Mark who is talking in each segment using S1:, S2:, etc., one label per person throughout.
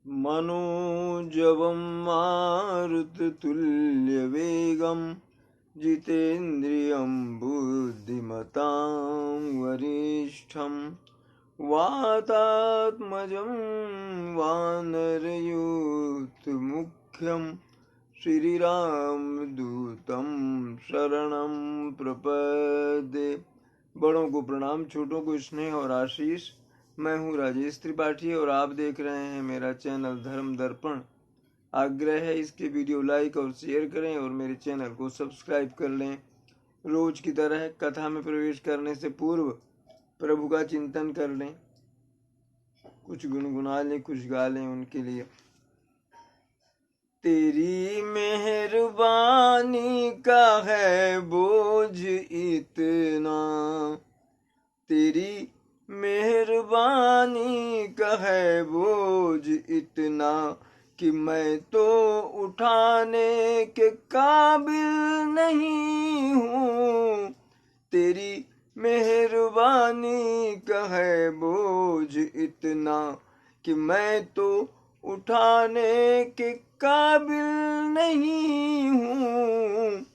S1: मनोजवं मारुततुल्यवेगं जितेन्द्रियं बुद्धिमतां वरिष्ठं वातात्मजं वानरयूथमुख्यं श्रीरामदूतं शरणं प्रपद्ये। बड़ों को प्रणाम, छोटों को स्नेह और आशीष। मैं हूँ राजेश त्रिपाठी और आप देख रहे हैं मेरा चैनल धर्म दर्पण। आग्रह है इसके वीडियो लाइक और शेयर करें और मेरे चैनल को सब्सक्राइब कर लें। रोज की तरह कथा में प्रवेश करने से पूर्व प्रभु का चिंतन कर लें, कुछ गुनगुना लें, कुछ गा लें उनके लिए। तेरी मेहरबानी का है बोझ इतना, तेरी मेहरबानी का है बोझ इतना कि मैं तो उठाने के काबिल नहीं हूँ। तेरी मेहरबानी का है बोझ इतना कि मैं तो उठाने के काबिल नहीं हूँ।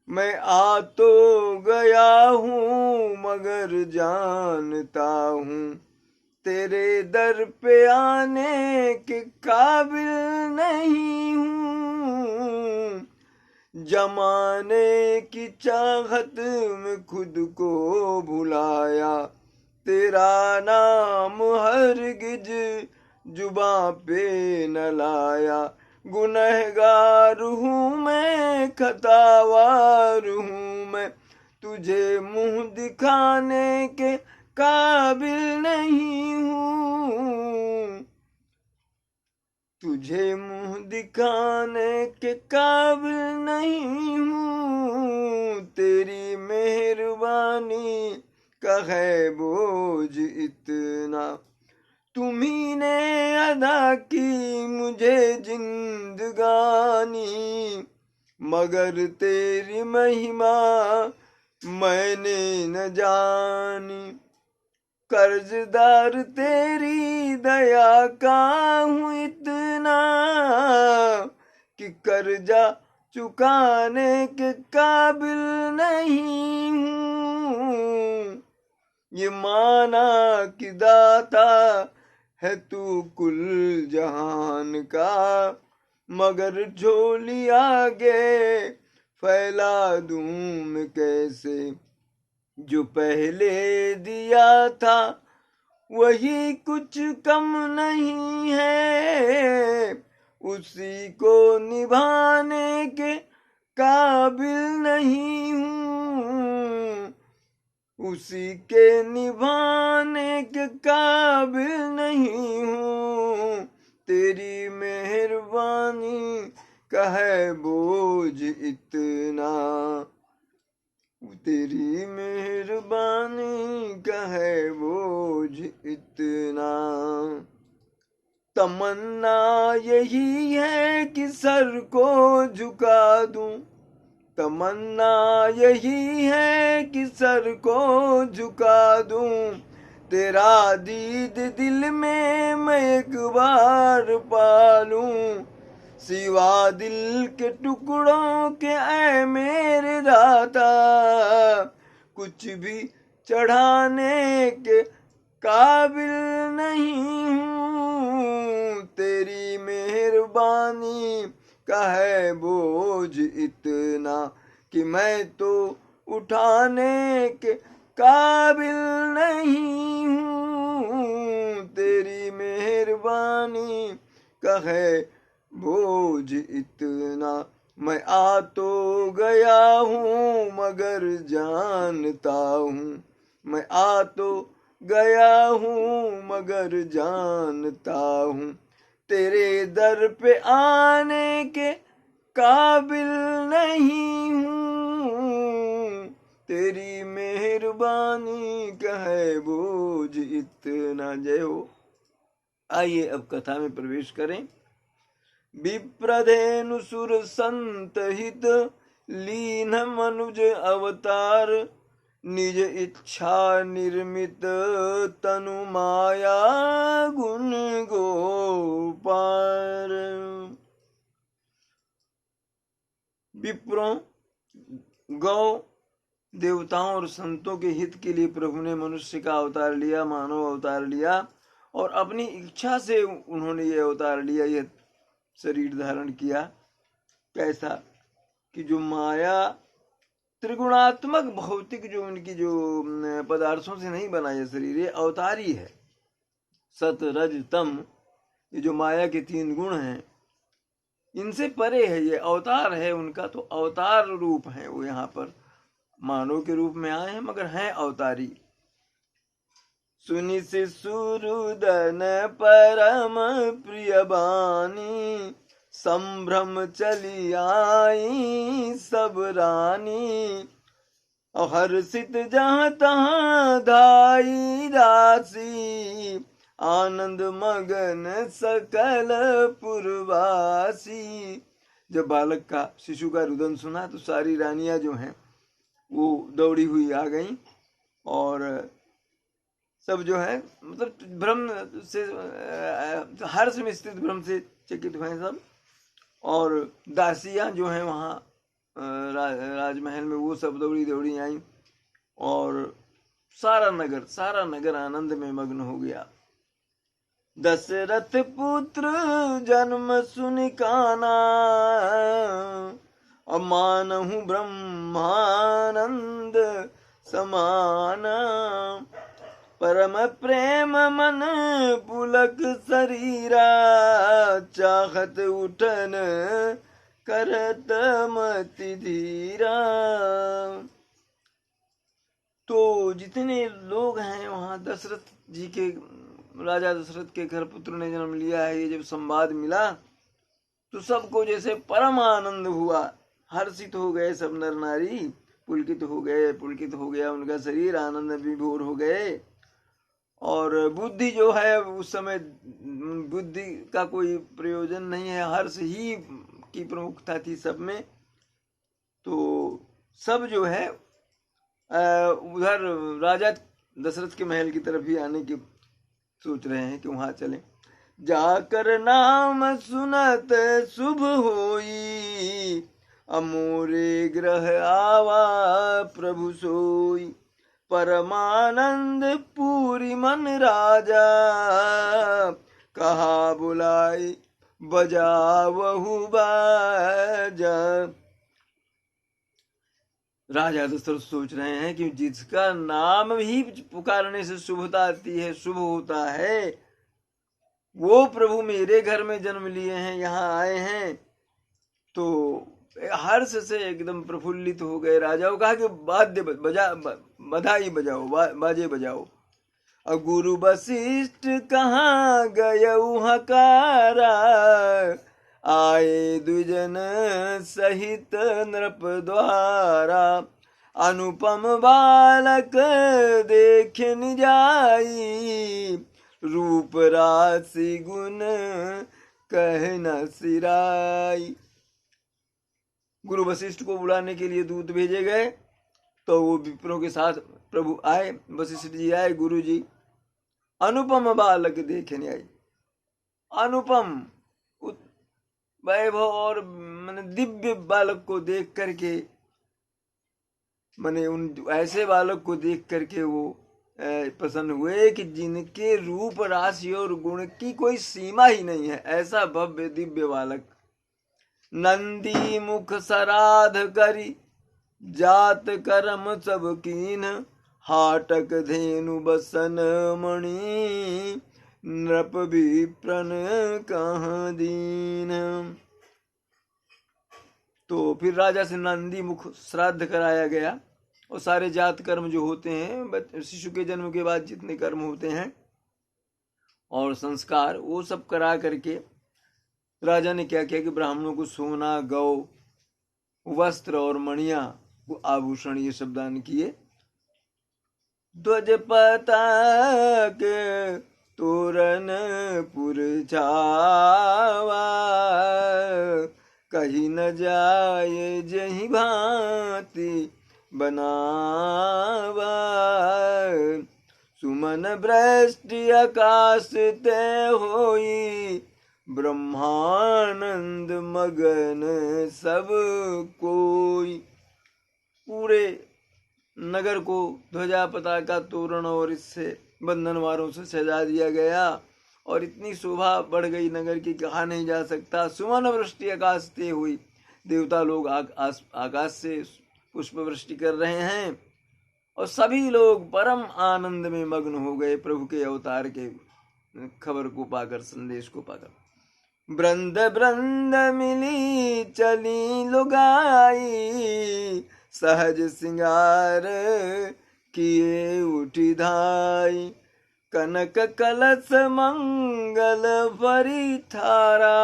S1: मैं आ तो गया हूँ मगर जानता हूँ तेरे दर पे आने के काबिल नहीं हूँ। जमाने की चाहत में खुद को भुलाया, तेरा नाम हरगिज जुबां पे न लाया। गुनहगार हूँ मैं, खतावार हूँ मैं, तुझे मुंह दिखाने के काबिल नहीं हूँ। तुझे मुंह दिखाने के काबिल नहीं हूँ। तेरी मेहरबानी का है बोझ इतना, तुम्ही ने अदा की मुझे जिंदगानी, मगर तेरी महिमा मैंने न जानी। कर्जदार तेरी दया का हूँ इतना कि कर्जा चुकाने के काबिल नहीं हूँ। ये माना कि दाता है तू कुल जहान का, मगर झोली आगे फैला दूं मैं कैसे। जो पहले दिया था वही कुछ कम नहीं है, उसी को निभाने के काबिल नहीं हूँ। उसी के निभाने के काबिल नहीं हूँ। तेरी मेहरबानी का है बोझ इतना, तेरी मेहरबानी का है बोझ इतना। तमन्ना यही है कि सर को झुका दूं, तमन्ना यही है कि सर को झुका दूं। तेरा दीद दिल में मैं एक बार पालूं। सिवा दिल के टुकड़ों के ऐ मेरे दाता, कुछ भी चढ़ाने के काबिल नहीं हूँ। तेरी मेहरबानी का है बोझ इतना कि मैं तो उठाने के काबिल नहीं हूँ। तेरी मेहरबानी का है बोझ इतना, मैं आ तो गया हूँ मगर जानता हूँ। मैं आ तो गया हूँ मगर जानता हूँ तेरे दर पे आने के काबिल नहीं हूँ। तेरी मेहरबानी का है बोझ इतना। जय हो। आइए अब कथा में प्रवेश करें। विप्रधेनु सुर संत हित लीन मनुज अवतार, निज इच्छा निर्मित तनु माया गुण गोपाल। विप्रों, गौ, देवताओं और संतों के हित के लिए प्रभु ने मनुष्य का अवतार लिया, मानव अवतार लिया, और अपनी इच्छा से उन्होंने ये अवतार लिया, यह शरीर धारण किया। कैसा कि जो माया त्रिगुणात्मक भौतिक जो उनकी जो पदार्थों से नहीं बना ये शरीर, ये अवतारी है। सत रज तम, ये जो माया के 3 गुण हैं, इनसे परे है, ये अवतार है उनका। तो अवतार रूप है वो, यहाँ पर मानव के रूप में आए हैं मगर हैं अवतारी। सुनि शिशुरुदन परम प्रिय बानी, संभ्रम चली आई सब रानी। हर्षित जहाँ तहाँ धाई राशि, आनंद मगन सकल पुरवासी। जब बालक का, शिशु का रुदन सुना तो सारी रानियां जो हैं वो दौड़ी हुई आ गईं, और सब जो है मतलब भ्रम से, हर्ष में स्थित भ्रम से चकित हुए सब। और दासियां जो हैं वहाँ राजमहल में, वो सब दौड़ी दौड़ी आई, और सारा नगर आनंद में मग्न हो गया। दशरथ पुत्र जन्म सुनि काना, मानहु ब्रह्मानंद समाना। परम प्रेम मन पुलक शरीरा, चाहत उठन करत मति धीरा। तो जितने लोग हैं वहाँ, दशरथ जी के, राजा दशरथ के घर पुत्र ने जन्म लिया है, ये जब संवाद मिला तो सबको जैसे परम आनंद हुआ, हर्षित हो गए सब नर नारी, पुलकित हो गया उनका शरीर, आनंद विभोर हो गए। और बुद्धि जो है उस समय, बुद्धि का कोई प्रयोजन नहीं है, हर्ष ही की प्रमुखता थी सब में। तो सब जो है उधर राजा दशरथ के महल की तरफ ही आने की सोच रहे हैं कि वहां चलें। जाकर नाम सुनत शुभ होई, अमोरे ग्रह आवा प्रभु सोई। परमानंद पूरी मन राजा, कहा बुलाई बजावहु बाजा। राजा दशरथ सोच रहे हैं कि जिसका नाम ही पुकारने से शुभता आती है, शुभ होता है, वो प्रभु मेरे घर में जन्म लिए हैं, यहाँ आए हैं। तो हर्ष से एकदम प्रफुल्लित हो गए। राजा को कहा कि बधाई बजाओ, बाजे बजाओ। और गुरु वशिष्ठ कहाँ गए हकारा, आए द्विजन सहित नृप द्वारा। अनुपम बालक देखन जाई, रूप राशि गुण कह न सिराई। गुरु वशिष्ठ को बुलाने के लिए दूत भेजे गए, तो वो विप्रों के साथ प्रभु आए, वशिष्ठ जी आए, गुरु जी अनुपम बालक देखने आए। अनुपम वैभव और मैंने दिव्य बालक को देख करके, मैंने उन ऐसे बालक को देख करके वो प्रसन्न हुए कि जिनके रूप राशि और गुण की कोई सीमा ही नहीं है, ऐसा भव्य दिव्य बालक। नंदी मुख सराध करी, जात कर्म सब कीन। हाटक धेनु बसन मणि, नृप विप्रन कहाँ दीन। तो फिर राजा से नंदी मुख श्राद्ध कराया गया, और सारे जात कर्म जो होते हैं, शिशु के जन्म के बाद जितने कर्म होते हैं और संस्कार, वो सब करा करके राजा ने क्या किया कि ब्राह्मणों को सोना, गौ, वस्त्र और मणिया, आभूषण, ये सब दान किए। ध्वज पताक तोरण पुर छावा, कहीं न जाए जही भांति बनावा। सुमन वृष्टि आकाश ते होई, ब्रह्मानंद मगन सब कोई। पूरे नगर को ध्वजा पताका तोरण और इससे बंधनवारों से सजा दिया गया और इतनी शोभा बढ़ गई नगर की, कहा नहीं जा सकता। सुमन वृष्टि आकाश से हुई, देवता लोग आकाश से पुष्प वृष्टि कर रहे हैं और सभी लोग परम आनंद में मग्न हो गए प्रभु के अवतार के खबर को पाकर, संदेश को पाकर। वृंद वृंद मिली चली लुगाई, सहज सिंगार किए उठी धाई। कनक कलश मंगल भरी थारा,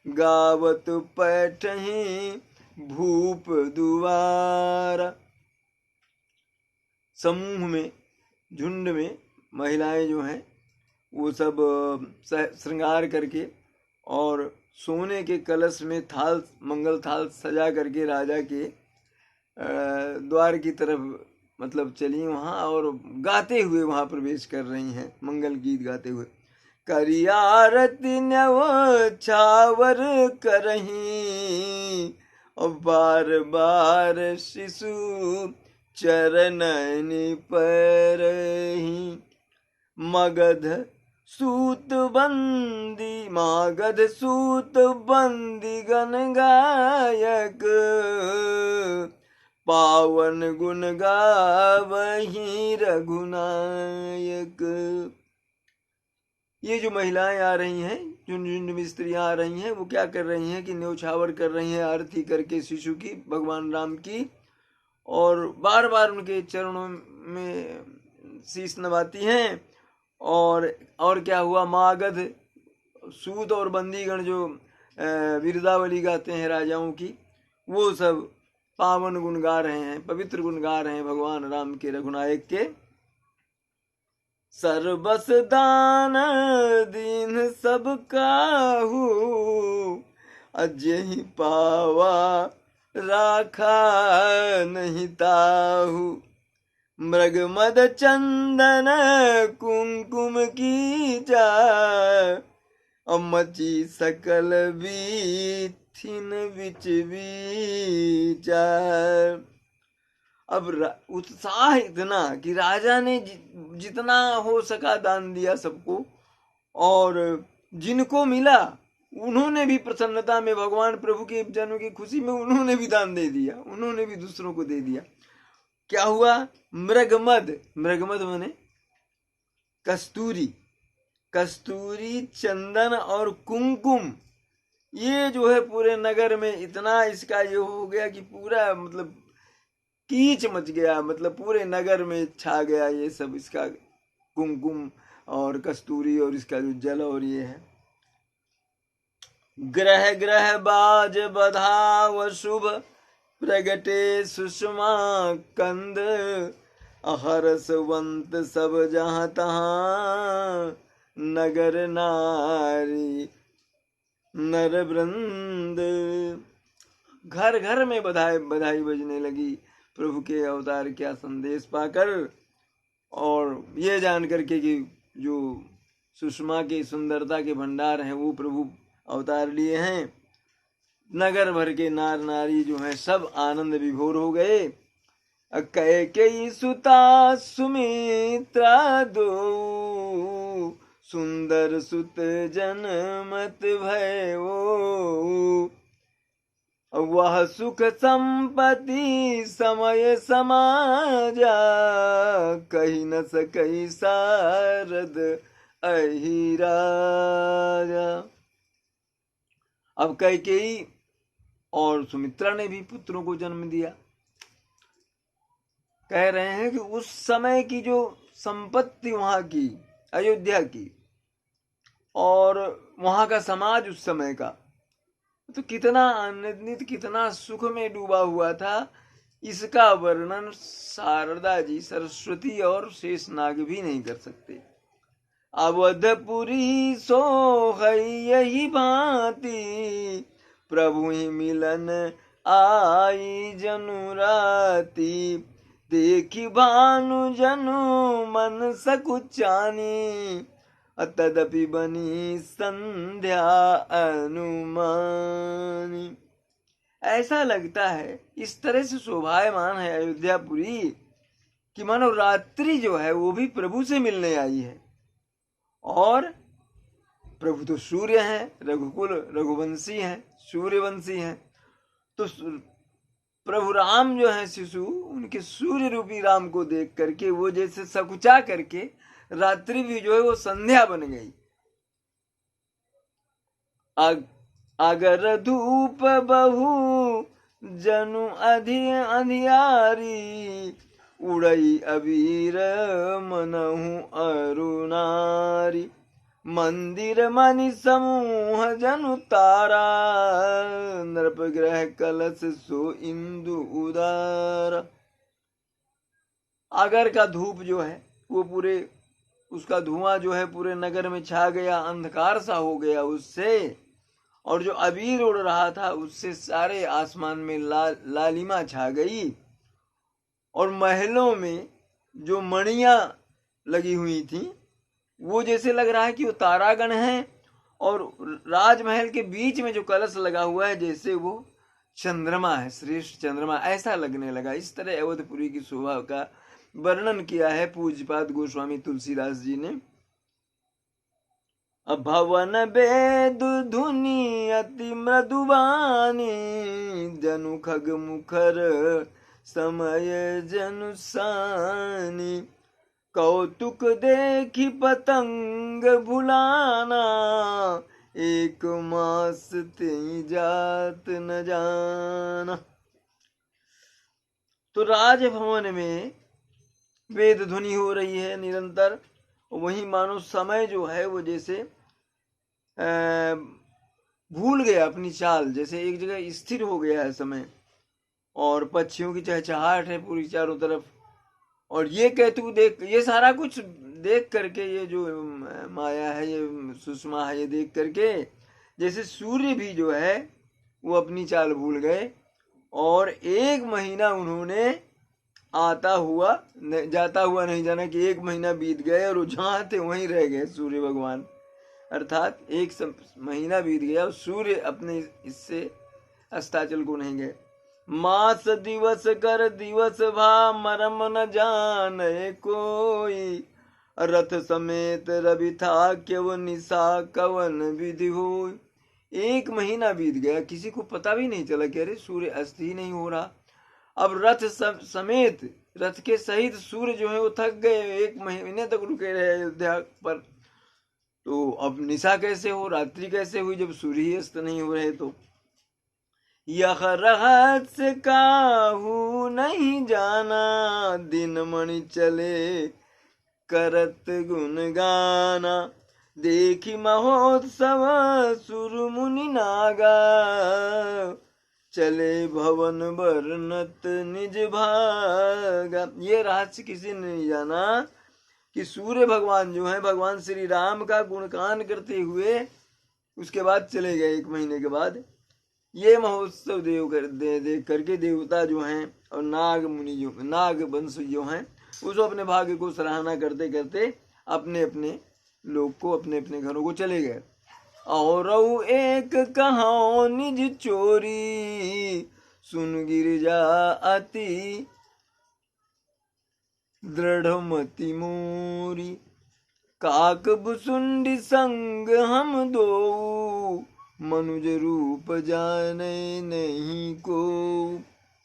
S1: गावत पैठही भूप दुआरा। समूह में, झुंड में महिलाएं जो हैं वो सब श्रृंगार करके और सोने के कलश में थाल, मंगल थाल सजा करके राजा के द्वार की तरफ मतलब चली वहाँ और गाते हुए वहाँ प्रवेश कर रही हैं, मंगल गीत गाते हुए। करियारती न्यौछावर करही और बार बार शिशु चरणनि परही। मगध सूत बंदी गण गायक, पावन गुण गावही रघुनायक। ये जो महिलाएं आ रही हैं, झुंड झुंड में स्त्रियां आ रही हैं, वो क्या कर रही हैं कि न्यौछावर कर रही हैं आरती करके शिशु की, भगवान राम की, और बार बार उनके चरणों में शीश नवाती हैं। और क्या हुआ, मागध सूत और बंदीगण जो वीरदावली गाते हैं राजाओं की, वो सब पावन गुण गा रहे हैं, पवित्र गुण गा रहे हैं भगवान राम के, रघुनायक के। सर्वस दान दीन सब काहू, अजहि पावा राखा नहीं ताहू। मृग मद चंदन कुमकुम की जा, अमची सकल बीथिन बिच बीचार। अब उत्साह इतना कि राजा ने जितना हो सका दान दिया सबको, और जिनको मिला उन्होंने भी प्रसन्नता में, भगवान प्रभु के जन्म की खुशी में उन्होंने भी दान दे दिया, उन्होंने भी दूसरों को दे दिया। क्या हुआ, मृगमद माने कस्तूरी, चंदन और कुमकुम, ये जो है पूरे नगर में इतना इसका ये हो गया कि पूरा मतलब कीच मच गया, मतलब पूरे नगर में छा गया ये सब, इसका कुमकुम और कस्तूरी और इसका जो जल और ये है। ग्रह ग्रह बाज बधाव शुभ, प्रगटे सुषमा कंद, हर्षवंत सब जहाँ तहाँ, नगर नारी नर वृंद। घर घर में बधाई बजने लगी प्रभु के अवतार क्या संदेश पाकर, और ये जान करके कि जो सुषमा के सुंदरता के भंडार हैं वो प्रभु अवतार लिए हैं। नगर भर के नार नारी जो हैं सब आनंद विभोर हो गए। कैकेयी सुता सुमित्रा दो, सुंदर सुत जनमत भयो। वह सुख संपत्ति समय समाजा, कही न सकई सारद अहि राजा। अब कैकेयी और सुमित्रा ने भी पुत्रों को जन्म दिया। कह रहे हैं कि उस समय की जो संपत्ति वहां की, अयोध्या की, और वहां का समाज उस समय का, तो कितना आनंदित, कितना सुख में डूबा हुआ था, इसका वर्णन शारदा जी, सरस्वती और शेषनाग भी नहीं कर सकते। अवधपुरी सोहई यही भांति, प्रभु ही मिलन आई जनु राती। देखी भानु जनु मन सकुचानी, तदपि बनी संध्या अनुमानी। ऐसा लगता है, इस तरह से शोभायमान है अयोध्यापुरी कि मानो रात्रि जो है वो भी प्रभु से मिलने आई है। और प्रभु तो सूर्य हैं, रघुकुल रघुवंशी हैं, सूर्यवंशी हैं, तो प्रभु राम जो है शिशु, उनके सूर्य रूपी राम को देख करके वो जैसे सकुचा करके रात्रि भी जो है वो संध्या बन गई। अगर धूप बहु जनु अंधियारी, उड़ई अबीर मनहु अरुणारी, मंदिर मणि समूह जनु तारा, नृपग्रह कलश सो इंदु उदार। अगर का धूप जो है वो पूरे, उसका धुआं जो है पूरे नगर में छा गया, अंधकार सा हो गया उससे। और जो अबीर उड़ रहा था उससे सारे आसमान में लालिमा छा गई। और महलों में जो मणियां लगी हुई थी वो जैसे लग रहा है कि वो तारागण है। और राजमहल के बीच में जो कलश लगा हुआ है जैसे वो चंद्रमा है, श्रेष्ठ चंद्रमा, ऐसा लगने लगा। इस तरह अवधपुरी की शोभा का वर्णन किया है पूज्यपाद गोस्वामी तुलसीदास जी ने। भवन वेद धुनि अति मृदुबानी, जनु खग मुखर समय जनुसानी, कौतुक देखी पतंग भुलाना, एक मास ते जात न जाना। तो राजभवन में वेद ध्वनि हो रही है निरंतर। वही मानो समय जो है वो जैसे भूल गया अपनी चाल, जैसे एक जगह स्थिर हो गया है समय। और पक्षियों की चहचहाहट है पूरी चारों तरफ। और ये केतु देख, ये सारा कुछ देख करके, ये जो माया है, ये सुषमा है, ये देख करके जैसे सूर्य भी जो है वो अपनी चाल भूल गए। और 1 महीना उन्होंने आता हुआ जाता हुआ नहीं जाना कि 1 महीना बीत गए और जहां थे वहीं रह गए सूर्य भगवान। अर्थात 1 महीना बीत गया और सूर्य अपने इससे अस्ताचल को नहीं गए। मास दिवस कर दिवस भा मरम न जाने कोई, रथ समेत रवि था क्यवन निशा कवन विधि हो। 1 महीना बीत गया, किसी को पता भी नहीं चला कि अरे सूर्य अस्त ही नहीं हो रहा। अब रथ समेत, रथ के सहित सूर्य जो है वो थक गए, 1 महीने तक रुके रहे अयोध्या पर। तो अब निशा कैसे हो, रात्रि कैसे हुई जब सूर्य ही अस्त नहीं हो रहे। तो यह रहस्य काहू नहीं जाना, दिन मणि चले करत गुण गाना, देखी महोत्सव सुर मुनि नागा, चले भवन वर्णत निज भागा। ये रहस्य किसी ने नहीं जाना कि सूर्य भगवान जो है, भगवान श्री राम का गुणगान करते हुए उसके बाद चले गए 1 महीने के बाद। ये महोत्सव देख करके देवता जो हैं और नाग मुनि जो, नाग वंश जो हैं, उसको अपने भाग्य को सराहना करते करते अपने अपने लोग को, अपने अपने घरों को चले गए। और एक कहाओ निज चोरी, सुन गिरिजा अति दृढ़मति मोरी, काक भुसुंडी संग हम दो, मनुज रूप जाने नहीं को।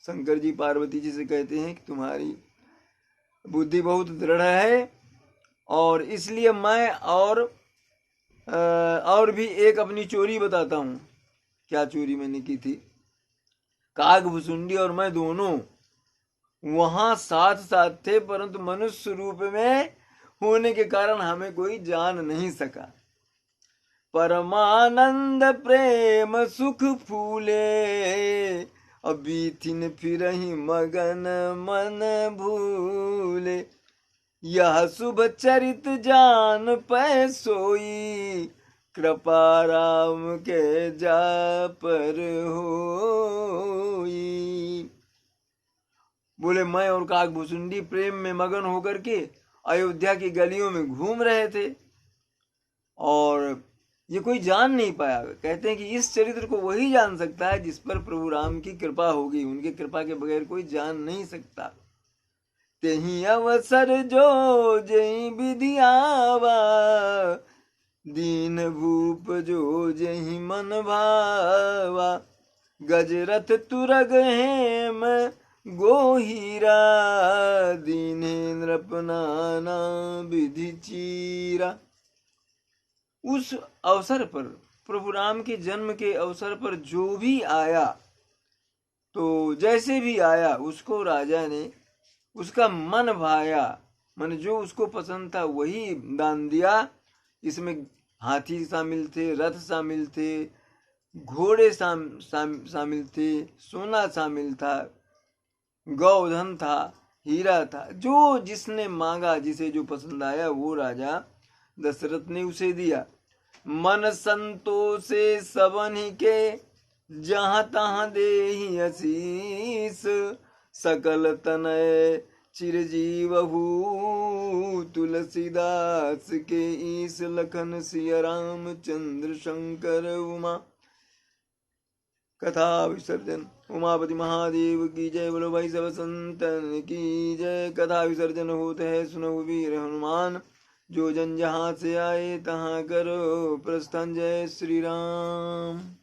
S1: शंकर जी पार्वती जी से कहते हैं कि तुम्हारी बुद्धि बहुत दृढ़ है और इसलिए मैं और भी एक अपनी चोरी बताता हूँ। क्या चोरी मैंने की थी? काग भुसुंडी और मैं दोनों वहां साथ साथ थे, परंतु मनुष्य रूप में होने के कारण हमें कोई जान नहीं सका। परमानंद प्रेम सुख फूले, अभी थिन फिर ही मगन मन भूले, यह शुभ चरित जान पै सोई, कृपा राम के जा पर होई। बोले मैं और काक भुसुंडी प्रेम में मगन होकर के अयोध्या की गलियों में घूम रहे थे। और ये कोई जान नहीं पाया। कहते हैं कि इस चरित्र को वही जान सकता है जिस पर प्रभु राम की कृपा होगी, उनकी कृपा के बगैर कोई जान नहीं सकता। तेहि अवसर जो जही विधि आवा, दीन भूप जो जही मन भावा, गजरथ तुरग हेम गोहीरा, दीनेन्द्र अपनाना विधि चीरा। उस अवसर पर, प्रभु राम के जन्म के अवसर पर जो भी आया, तो जैसे भी आया उसको राजा ने, उसका मन भाया, मन जो उसको पसंद था वही दान दिया। इसमें हाथी शामिल थे, रथ शामिल थे, घोड़े शामिल थे, सोना शामिल था, गौधन था, हीरा था। जो जिसने मांगा, जिसे जो पसंद आया, वो राजा दशरथ ने उसे दिया। मन संतोषे सबनि के, जहाँ तहाँ देहि आशीष, सकल तनय चिरजीवहु, तुलसीदास के ईस, लखन सिया राम चंद्र शंकर उमा। कथा विसर्जन। उमापति महादेव की जय। बोलो भाई सब संतन की जय। कथा विसर्जन होते है सुनो वीर हनुमान, जो जन जहाँ से आए तहाँ करो प्रस्थान। जय श्री राम।